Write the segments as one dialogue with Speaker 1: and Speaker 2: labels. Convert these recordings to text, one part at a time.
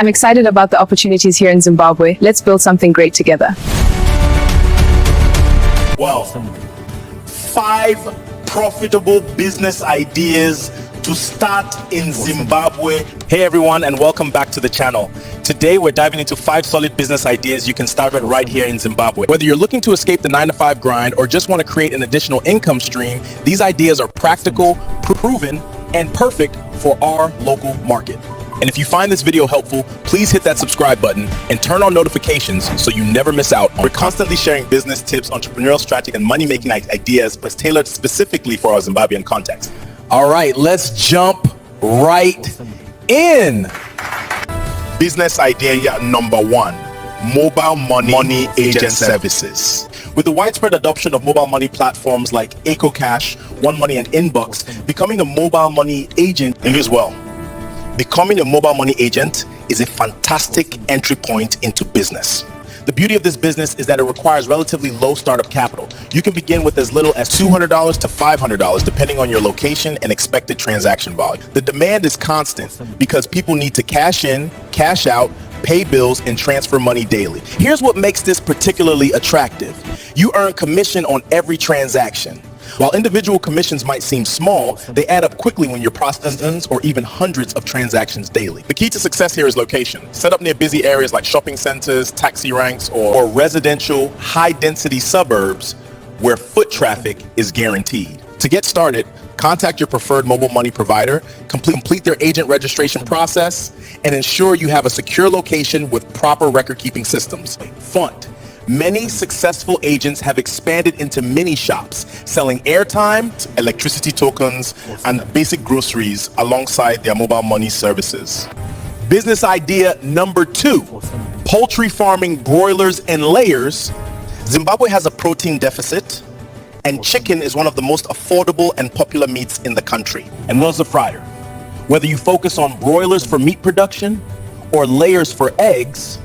Speaker 1: I'm excited about the opportunities here in Zimbabwe. Let's build something great together.
Speaker 2: Well, 5 profitable business ideas to start in Zimbabwe. Hey everyone, and welcome back to the channel. Today we're diving into 5 solid business ideas you can start with right here in Zimbabwe. Whether you're looking to escape the 9-to-5 grind or just want to create an additional income stream, these ideas are practical, proven, and perfect for our local market. And if you find this video helpful, please hit that subscribe button and turn on notifications so you never miss out. We're constantly sharing business tips, entrepreneurial strategy, and money-making ideas, but tailored specifically for our Zimbabwean context. All right, let's jump right in. Business idea number 1, mobile money agent services. With the widespread adoption of mobile money platforms like EcoCash, OneMoney, and InnBucks, becoming a mobile money agent is well. Becoming a mobile money agent is a fantastic entry point into business. The beauty of this business is that it requires relatively low startup capital. You can begin with as little as $200 to $500 depending on your location and expected transaction volume. The demand is constant because people need to cash in, cash out, pay bills, and transfer money daily. Here's what makes this particularly attractive. You earn commission on every transaction. While individual commissions might seem small, they add up quickly when you're processing dozens or even hundreds of transactions daily. The key to success here is location. Set up near busy areas like shopping centers, taxi ranks, or residential high-density suburbs where foot traffic is guaranteed. To get started, contact your preferred mobile money provider, complete their agent registration process, and ensure you have a secure location with proper record-keeping systems. Fund. Many successful agents have expanded into mini shops, selling airtime, electricity tokens, and basic groceries alongside their mobile money services. Business idea number 2, poultry farming, broilers, and layers. Zimbabwe has a protein deficit, and chicken is one of the most affordable and popular meats in the country. And what's the fryer? Whether you focus on broilers for meat production or layers for eggs,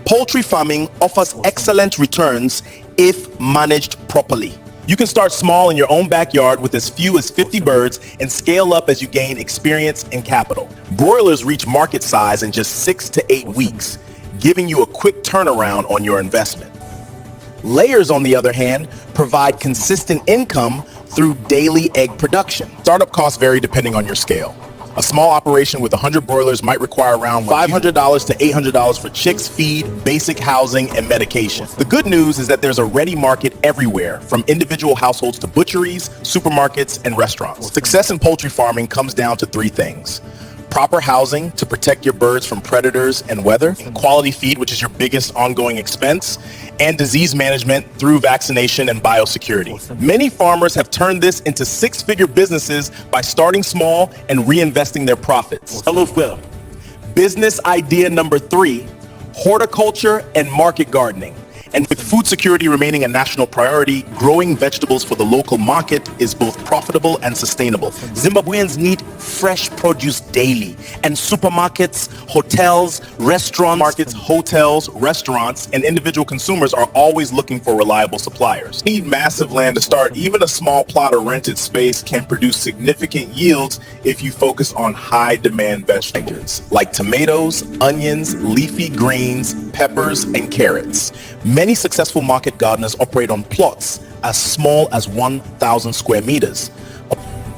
Speaker 2: poultry farming offers excellent returns if managed properly. You can start small in your own backyard with as few as 50 birds and scale up as you gain experience and capital. Broilers reach market size in just 6 to 8 weeks, giving you a quick turnaround on your investment. Layers, on the other hand, provide consistent income through daily egg production. Startup costs vary depending on your scale. A small operation with 100 broilers might require around $500 to $800 for chicks, feed, basic housing, and medication. The good news is that there's a ready market everywhere, from individual households to butcheries, supermarkets, and restaurants. Success in poultry farming comes down to 3 things. Proper housing to protect your birds from predators and weather, quality feed, which is your biggest ongoing expense, and disease management through vaccination and biosecurity. Many farmers have turned this into 6-figure businesses by starting small and reinvesting their profits. Hello, Phil. Business idea number 3, horticulture and market gardening. And with food security remaining a national priority, growing vegetables for the local market is both profitable and sustainable. Zimbabweans need fresh produce daily, and supermarkets, hotels, restaurants, and individual consumers are always looking for reliable suppliers. You need massive land to start. Even a small plot or rented space can produce significant yields if you focus on high-demand vegetables like tomatoes, onions, leafy greens, peppers, and carrots. Many successful market gardeners operate on plots as small as 1,000 square meters.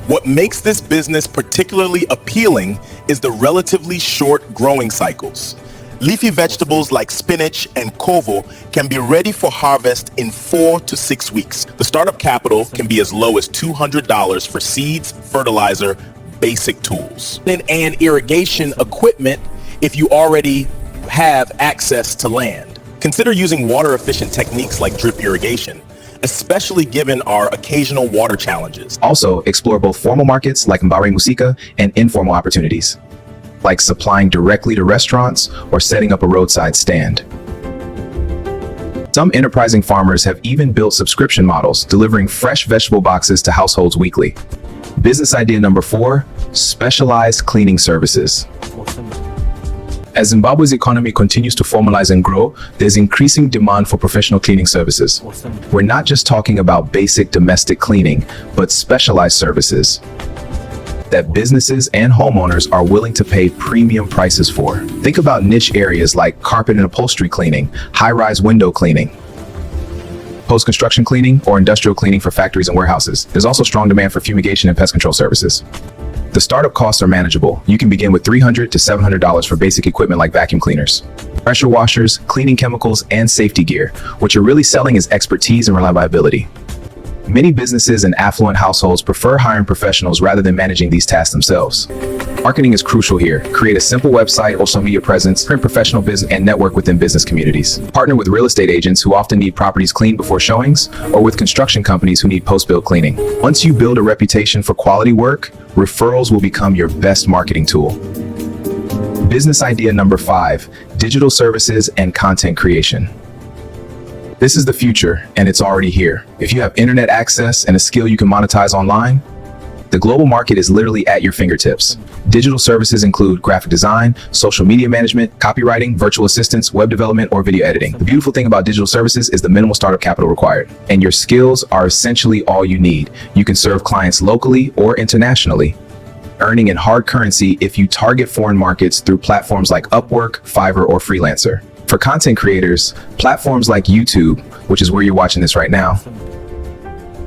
Speaker 2: What makes this business particularly appealing is the relatively short growing cycles. Leafy vegetables like spinach and kovo can be ready for harvest in 4 to 6 weeks. The startup capital can be as low as $200 for seeds, fertilizer, basic tools, and irrigation equipment if you already have access to land. Consider using water-efficient techniques like drip irrigation, especially given our occasional water challenges.
Speaker 3: Also, explore both formal markets like Mbare Musika and informal opportunities, like supplying directly to restaurants or setting up a roadside stand. Some enterprising farmers have even built subscription models, delivering fresh vegetable boxes to households weekly. Business idea number 4, specialized cleaning services. As Zimbabwe's economy continues to formalize and grow, there's increasing demand for professional cleaning services. We're not just talking about basic domestic cleaning, but specialized services that businesses and homeowners are willing to pay premium prices for. Think about niche areas like carpet and upholstery cleaning, high-rise window cleaning, post-construction cleaning, or industrial cleaning for factories and warehouses. There's also strong demand for fumigation and pest control services. The startup costs are manageable. You can begin with $300 to $700 for basic equipment like vacuum cleaners, pressure washers, cleaning chemicals, and safety gear. What you're really selling is expertise and reliability. Many businesses and affluent households prefer hiring professionals rather than managing these tasks themselves. Marketing is crucial here. Create a simple website or social media presence, print professional business, and network within business communities. Partner with real estate agents who often need properties cleaned before showings, or with construction companies who need post-build cleaning. Once you build a reputation for quality work, referrals will become your best marketing tool. Business idea number 5, digital services and content creation. This is the future, and it's already here. If you have internet access and a skill you can monetize online, the global market is literally at your fingertips. Digital services include graphic design, social media management, copywriting, virtual assistants, web development, or video editing. The beautiful thing about digital services is the minimal startup capital required, and your skills are essentially all you need. You can serve clients locally or internationally, earning in hard currency if you target foreign markets through platforms like Upwork, Fiverr, or Freelancer. For content creators, platforms like YouTube, which is where you're watching this right now,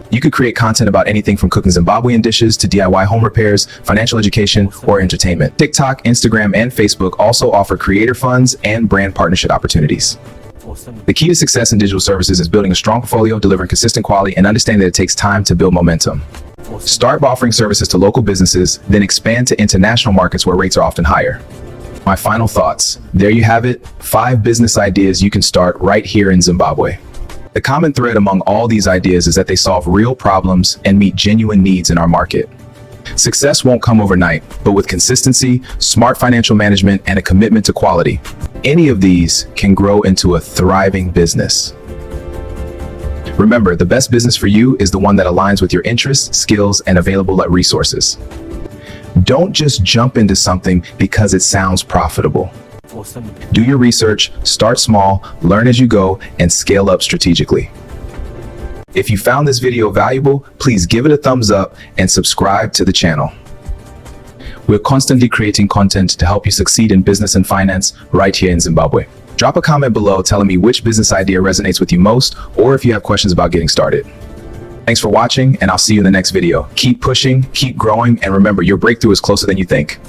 Speaker 3: you could create content about anything from cooking Zimbabwean dishes to DIY home repairs, financial education, or entertainment. TikTok, Instagram, and Facebook also offer creator funds and brand partnership opportunities. The key to success in digital services is building a strong portfolio, delivering consistent quality, and understanding that it takes time to build momentum. Start by offering services to local businesses, then expand to international markets where rates are often higher. My final thoughts. There you have it, 5 business ideas you can start right here in Zimbabwe. The common thread among all these ideas is that they solve real problems and meet genuine needs in our market. Success won't come overnight, but with consistency, smart financial management, and a commitment to quality, any of these can grow into a thriving business. Remember, the best business for you is the one that aligns with your interests, skills, and available resources. Don't just jump into something because it sounds profitable. Do your research, start small, learn as you go, and scale up strategically. If you found this video valuable, please give it a thumbs up and subscribe to the channel. We're constantly creating content to help you succeed in business and finance right here in Zimbabwe. Drop a comment below telling me which business idea resonates with you most, or if you have questions about getting started. Thanks for watching, and I'll see you in the next video. Keep pushing, keep growing, and remember, your breakthrough is closer than you think.